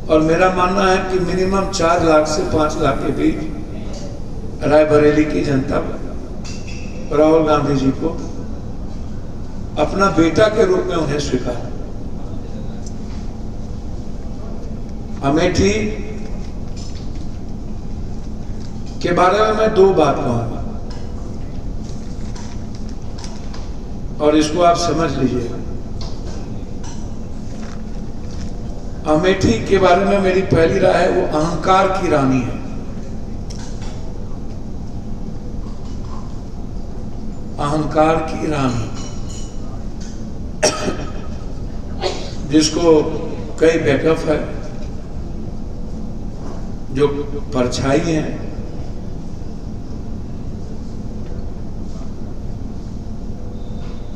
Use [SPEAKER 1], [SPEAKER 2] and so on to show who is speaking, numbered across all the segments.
[SPEAKER 1] और मेरा मानना है कि मिनिमम 4 लाख से 5 लाख के बीच रायबरेली की जनता राहुल गांधी जी को अपना बेटा के रूप में उन्हें स्वीकार। अमेठी के बारे में मैं 2 बात कहूंगा और इसको आप समझ लीजिएगा। अमेठी के बारे में मेरी पहली राय है, वो अहंकार की रानी है। अहंकार की रानी, जिसको कई बैकअप है, जो परछाई है,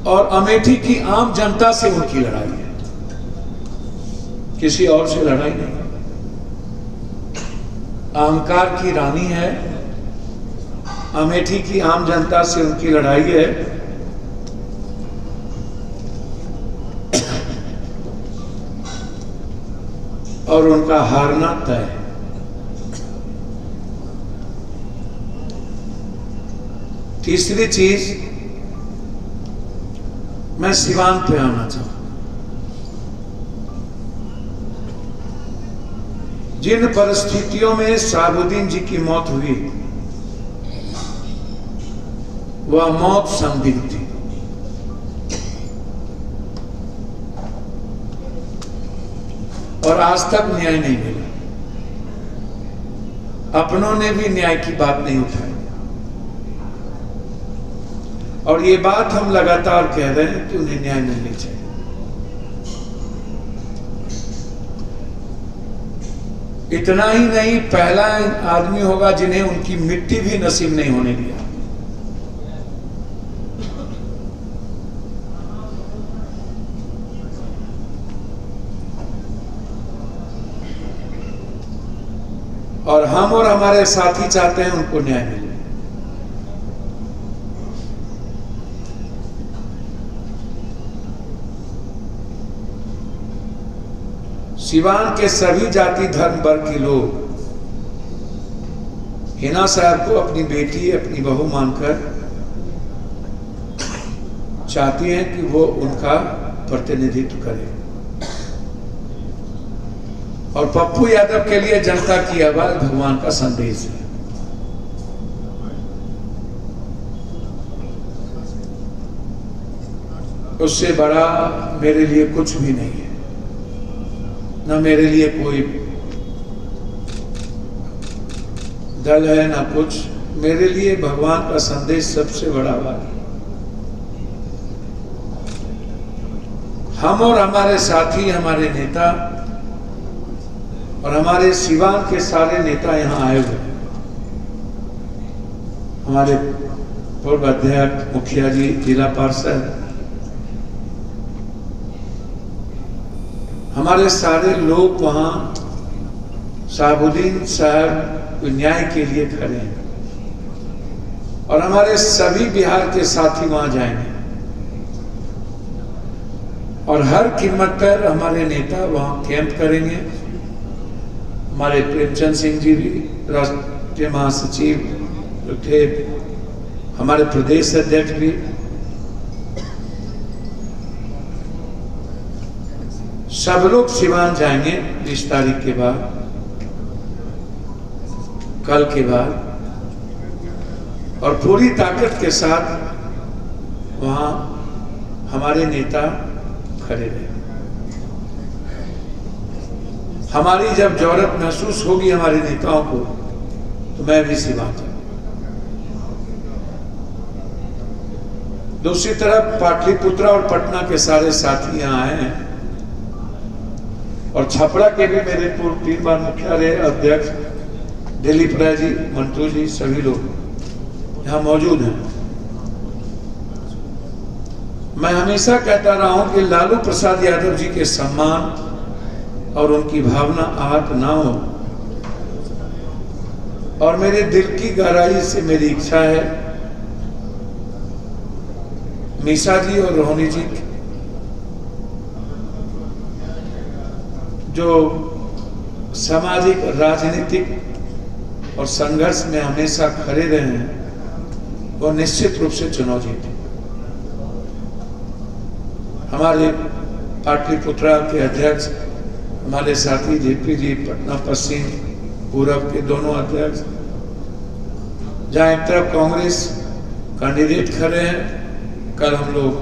[SPEAKER 1] और अमेठी की आम जनता से उनकी लड़ाई है, किसी और से लड़ाई नहीं। अहंकार की रानी है, अमेठी की आम जनता से उनकी लड़ाई है। और उनका हारना तय है। तीसरी चीज, मैं सिवान पे आना चाहूं। जिन परिस्थितियों में शहाबुद्दीन जी की मौत हुई, वह मौत संदिग्ध थी। और आज तक न्याय नहीं मिला। अपनों ने भी न्याय की बात नहीं उठाई। और ये बात हम लगातार कह रहे हैं कि उन्हें न्याय मिलनी चाहिए। इतना ही नहीं, पहला आदमी होगा जिन्हें उनकी मिट्टी भी नसीब नहीं होने दिया। और हम और हमारे साथी चाहते हैं उनको न्याय मिले। सिवान के सभी जाति धर्म वर्ग के लोग हिना साहब को अपनी बेटी, अपनी बहू मानकर चाहती हैं कि वो उनका प्रतिनिधित्व करे। और पप्पू यादव के लिए जनता की आवाज भगवान का संदेश है। उससे बड़ा मेरे लिए कुछ भी नहीं है, ना मेरे लिए कोई दल है, ना कुछ। मेरे लिए भगवान का संदेश सबसे बड़ा बात है। हम और हमारे साथी, हमारे नेता और हमारे सिवान के सारे नेता यहाँ आए हुए हैं। हमारे पूर्व अध्यक्ष, मुखिया जी, जिला पार्षद, हमारे सारे लोग वहां शहाबुद्दीन साहब न्याय के लिए खड़े हैं। और हमारे सभी बिहार के साथी वहां जाएंगे। और हर कीमत पर हमारे नेता वहां कैंप करेंगे। हमारे प्रेमचंद सिंह जी भी, राष्ट्रीय महासचिव जो थे, हमारे प्रदेश अध्यक्ष भी, सब लोग सिवान जाएंगे 20 तारीख के बाद, कल के बाद। और पूरी ताकत के साथ वहां हमारे नेता खड़े रहे। हमारी जब जरूरत महसूस होगी हमारे नेताओं को, तो मैं भी सिवान जाऊंगा। दूसरी तरफ पाटलिपुत्र और पटना के सारे साथी यहाँ आए हैं। और छपरा के भी मेरे पूर्व 3 बार मुखिया रहे अध्यक्ष दिलीप राय जी, मंटू जी, सभी लोग यहाँ मौजूद हैं। मैं हमेशा कहता रहा हूं कि लालू प्रसाद यादव जी के सम्मान और उनकी भावना आहत ना हो। और मेरे दिल की गहराई से मेरी इच्छा है मीसा जी और रोहिणी जी जो सामाजिक, राजनीतिक और संघर्ष में हमेशा खड़े रहे हैं, वो निश्चित रूप से चुनाव जीते। हमारे पाटलिपुत्रा के अध्यक्ष, हमारे साथी जेपी जी, पटना पश्चिम पूरब के दोनों अध्यक्ष, जहाँ एक तरफ कांग्रेस कैंडिडेट खड़े हैं, कल हम लोग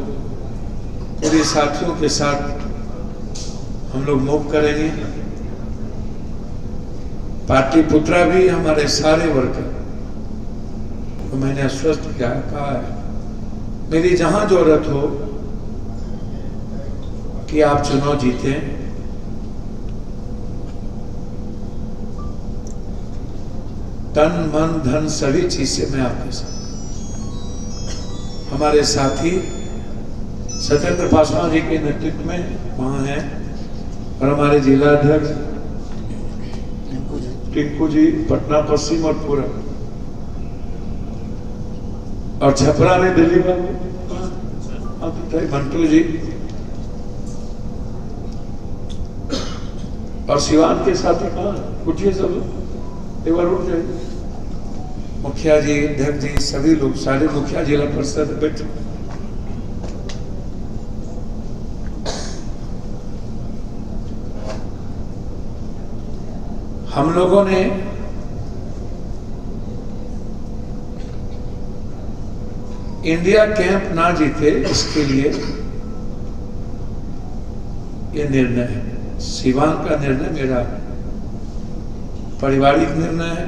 [SPEAKER 1] पूरे साथियों के साथ हम लोग मूव करेंगे। पाटलिपुत्रा भी हमारे सारे वर्कर तो मैंने आश्वस्त किया, कहा है मेरी जहां जरूरत हो कि आप चुनाव जीते, तन मन धन सभी चीज से मैं आपके साथ। हमारे साथी सत्येंद्र पासवान जी के नेतृत्व में वहां हैं, और हमारे जिला अध्यक्ष टिंकू जी पटना पश्चिम और पूरब, और छपरा में दिल्ली में मंटू जी, और सिवान के साथी कहाँ उठिए, सब एक बार उठ जाइए। मुखिया जी, अध्यक्ष जी, सभी लोग, सारे मुखिया जिला परिषद बैठे। हम लोगों ने इंडिया कैंप ना जीते इसके लिए ये निर्णय है। सिवान का निर्णय मेरा पारिवारिक निर्णय है।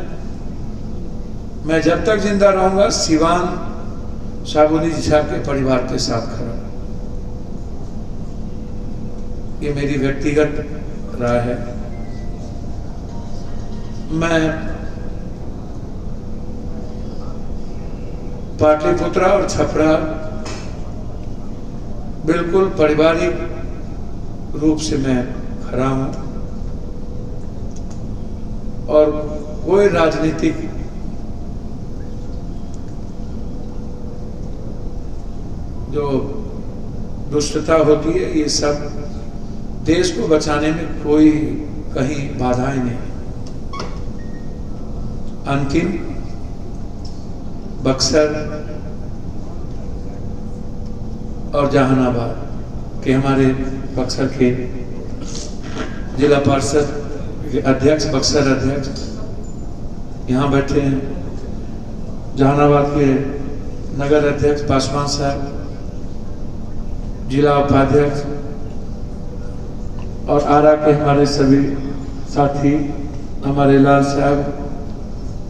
[SPEAKER 1] मैं जब तक जिंदा रहूंगा सिवान शाबुनी झा के परिवार के साथ खड़ा, ये मेरी व्यक्तिगत राय है। मैं पाटलिपुत्रा और छपरा बिल्कुल पारिवारिक रूप से मैं खड़ा हूं, और कोई राजनीतिक जो दुष्टता होती है, ये सब देश को बचाने में कोई कहीं बाधाएं नहीं। अंतिम बक्सर और जहानाबाद के हमारे बक्सर के जिला पार्षद अध्यक्ष, बक्सर अध्यक्ष यहाँ बैठे हैं, जहानाबाद के नगर अध्यक्ष पासवान साहब, जिला उपाध्यक्ष, और आरा के हमारे सभी साथी, हमारे लाल साहब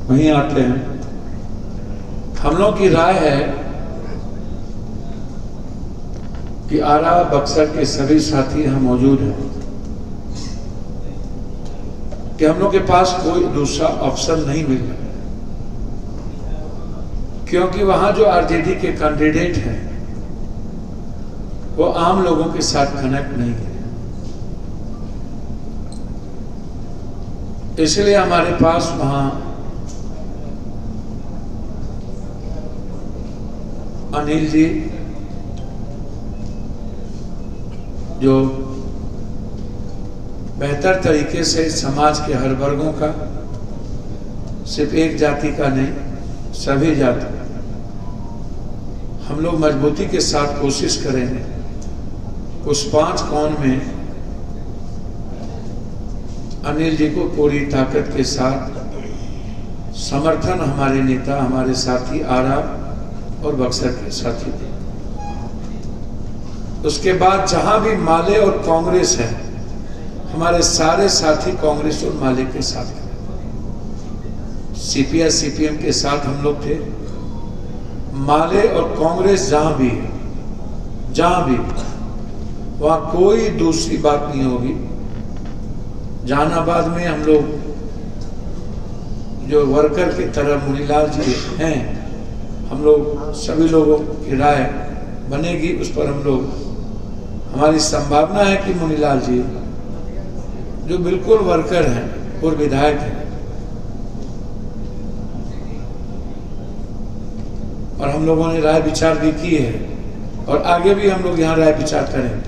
[SPEAKER 1] वहीं आते हैं। हम लोग की राय है कि आरा बक्सर के सभी साथी यहाँ मौजूद हैं, कि हम लोग के पास कोई दूसरा ऑप्शन नहीं मिल रहा, क्योंकि वहां जो आरजेडी के कैंडिडेट हैं वो आम लोगों के साथ कनेक्ट नहीं है। इसलिए हमारे पास वहां अनिल जी, जो बेहतर तरीके से समाज के हर वर्गों का, सिर्फ एक जाति का नहीं, सभी जाति, हम लोग मजबूती के साथ कोशिश करेंगे उस 5 कौन में अनिल जी को पूरी ताकत के साथ समर्थन हमारे नेता, हमारे साथी आरा और बक्सर के साथी थे। उसके बाद जहां भी माले और कांग्रेस है, हमारे सारे साथी कांग्रेस और माले के साथ थे। सीपीआई सीपीएम के साथ हम लोग थे। माले और कांग्रेस जहां भी वहां कोई दूसरी बात नहीं होगी। जहानाबाद में हम लोग जो वर्कर की तरह मुनीलाल जी हैं, हम लोग सभी लोगों की राय बनेगी, उस पर हम लोग, हमारी संभावना है कि मुनीलाल जी जो बिल्कुल वर्कर हैं और विधायक हैं, और हम लोगों ने राय विचार भी की है, और आगे भी हम लोग यहाँ राय विचार करेंगे।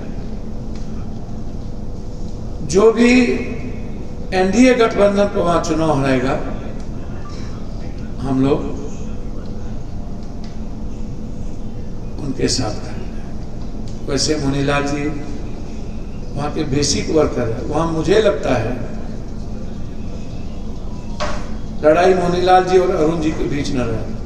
[SPEAKER 1] जो भी एनडीए गठबंधन को वहां चुनाव हराएगा, हम लोग उनके साथ करेंगे। वैसे मुनीलाल जी वहां के बेसिक वर्कर है, वहां मुझे लगता है लड़ाई मुनीलाल जी और अरुण जी के बीच न रहे।